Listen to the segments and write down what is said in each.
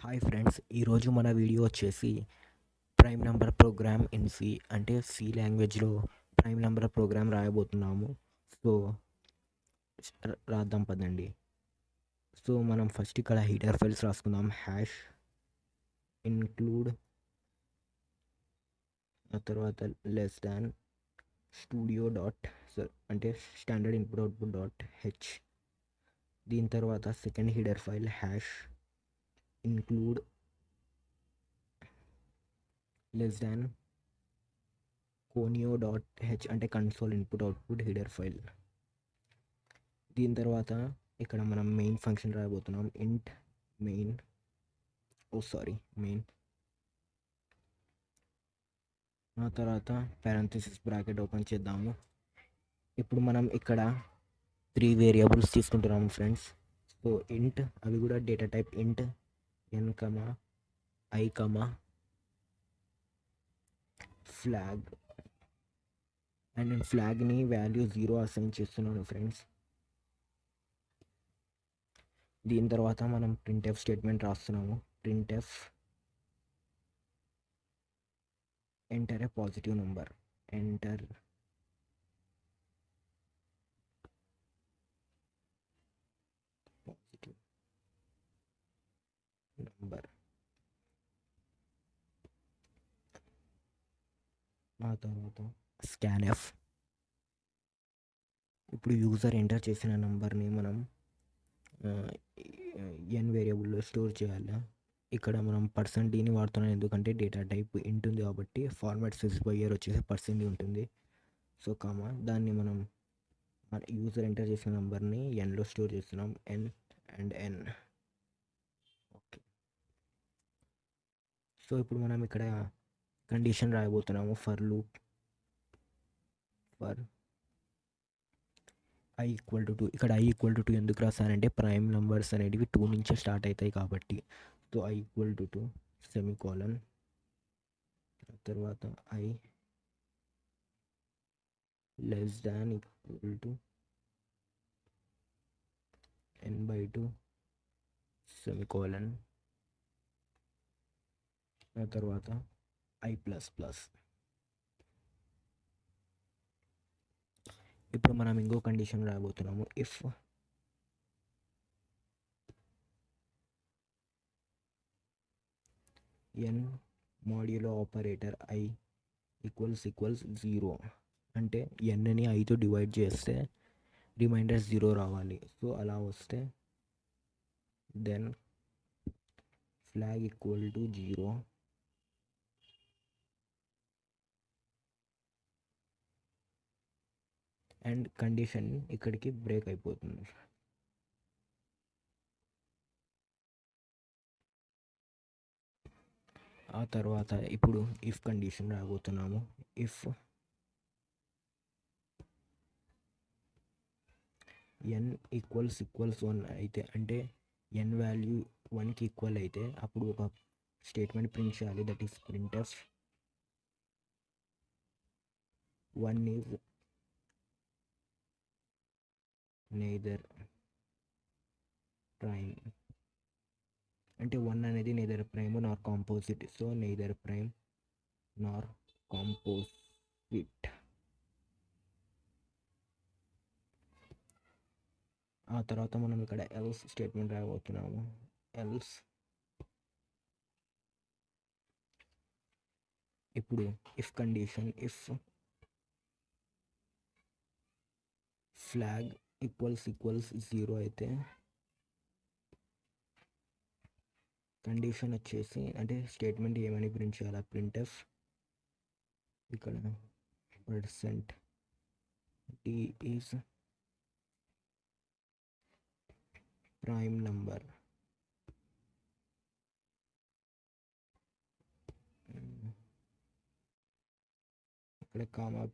Hi friends, ఈరోజు మన video వచ్చేసి prime number program in C అంటే సి లాంగ్వేజ్లో ప్రైమ్ నెంబర్ ప్రోగ్రామ్ రాయబోతున్నాము. సో రాద్దాం పదండి. సో మనం ఫస్ట్ ఇక్కడ హీడర్ ఫైల్స్ రాసుకుందాం. హ్యాష్ ఇన్క్లూడ్, ఆ తర్వాత లెస్ దాన్ స్టూడియో డాట్ అంటే standard input output dot H. దీని తర్వాత second header file hash include less than conio dot H అంటే console input output header file. దీని తర్వాత ఇక్కడ మనం మెయిన్ ఫంక్షన్ రాయబోతున్నాం. ఇంట్ మెయిన్ మెయిన్, ఆ తర్వాత పారాంథసిస్ బ్రాకెట్ ఓపెన్ చేద్దాము. ఇప్పుడు మనం ఇక్కడ 3 వేరియబుల్స్ తీసుకుంటున్నాము ఫ్రెండ్స్. సో ఇంట్, అవి కూడా డేటా టైప్ ఇంట్ ఎన్ కమా ఐ కమా ఫ్లాగ్. అండ్ నేను ఫ్లాగ్ని వాల్యూ 0 అసైన్ చేస్తున్నాను ఫ్రెండ్స్. దీని తర్వాత మనం ప్రింట్ఎఫ్ స్టేట్మెంట్ రాస్తున్నాము. Printf enter a positive number, enter positive number. ఆ తర్వాత స్కాన్ఎఫ్. ఇప్పుడు యూజర్ ఎంటర్ చేసిన నెంబర్ని మనం ఎన్ వేరియబుల్లో స్టోర్ చేయాలి. ఇక్కడ మనం %d వాడుతున్నాం, ఎందుకంటే డేటా టైప్ ఇంట్ ఉంది కాబట్టి ఫార్మాట్ స్పెసిఫైయర్ వచ్చేసి % ఉంటుంది. సో దాన్ని మనం యూజర్ ఎంటర్ చేసిన నెంబర్ని ఎన్లో స్టోర్ చేస్తున్నాం. N and n. Okay. So ఇప్పుడు మనం ఇక్కడ కండిషన్ రాయబోతున్నాము. For loop for i equal to 2. ఇక్కడ i ఈక్వల్ టు 2 ఎందుకు రాసానంటే ప్రైమ్ నెంబర్స్ అనేటివి 2 నుంచే స్టార్ట్ అవుతాయి కాబట్టి. So i equal to 2 semicolon, తర్వాత i less than equal to n/2 semicolon, ఆ తర్వాత i ప్లస్ ప్లస్. ఇప్పుడు మనం ఇంకో కండిషన్ రాబోతున్నాము. If n modulo operator i equals 0 అంటే nని iతో డివైడ్ చేస్తే రిమైండర్ 0 రావాలి. సో అలా వస్తే then flag equal to 0 and condition ఇక్కడికి బ్రేక్ అయిపోతుంది. ఆ తర్వాత ఇప్పుడు ఇఫ్ కండిషన్ రాబోతున్నాము. ఇఫ్ n ఈక్వల్స్ 1 అయితే, అంటే n వాల్యూ 1కి ఈక్వల్ అయితే అప్పుడు ఒక స్టేట్మెంట్ ప్రింట్ చేయాలి. That is printf 1 is neither prime, అంటే 1 అనేది నెయిదర్ ప్రైమ్ నార్ కాంపోజిట్. సో నెయిదర్ ప్రైమ్ నార్ కాంపోజిట్. ఆ తర్వాత మనం ఇక్కడ ఎల్స్ స్టేట్మెంట్ రాబోతున్నాము. ఎల్స్ ఇప్పుడు if condition if flag equals 0 అయితే కండిషన్ వచ్చేసి, అంటే స్టేట్మెంట్ ఏమని ప్రింట్ చేయాలి, ప్రింట్ఎఫ్ ఇక్కడ %d ఈజ్ ప్రైమ్ నంబర్. ఇక్కడ కామా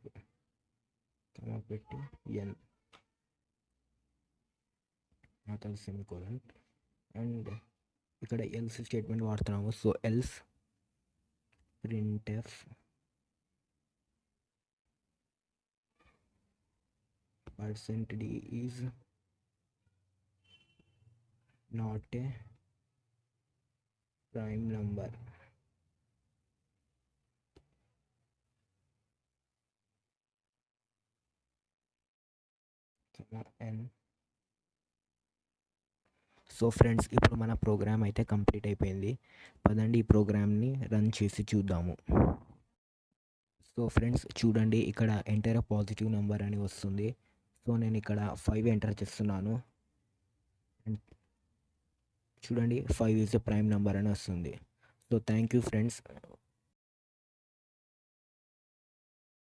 పెట్టి n అతను సెమీకోలన్. అండ్ ఇక్కడ ఎల్స్ స్టేట్మెంట్ వాడుతున్నాము. So else printf %d is not a prime number n. So friends, ఇప్పుడు మన ప్రోగ్రామ్ అయితే కంప్లీట్ అయిపోయింది. పదండి ఈ ప్రోగ్రామ్ని రన్ చేసి చూద్దాము. సో ఫ్రెండ్స్ చూడండి, ఇక్కడ ఎంటర్ ఎ పాజిటివ్ నెంబర్ అని వస్తుంది. సో నేను ఇక్కడ 5 ఎంటర్ చేస్తున్నాను. అండ్ చూడండి 5 ఈజ్ ఎ ప్రైమ్ నెంబర్ అని వస్తుంది. So thank you friends.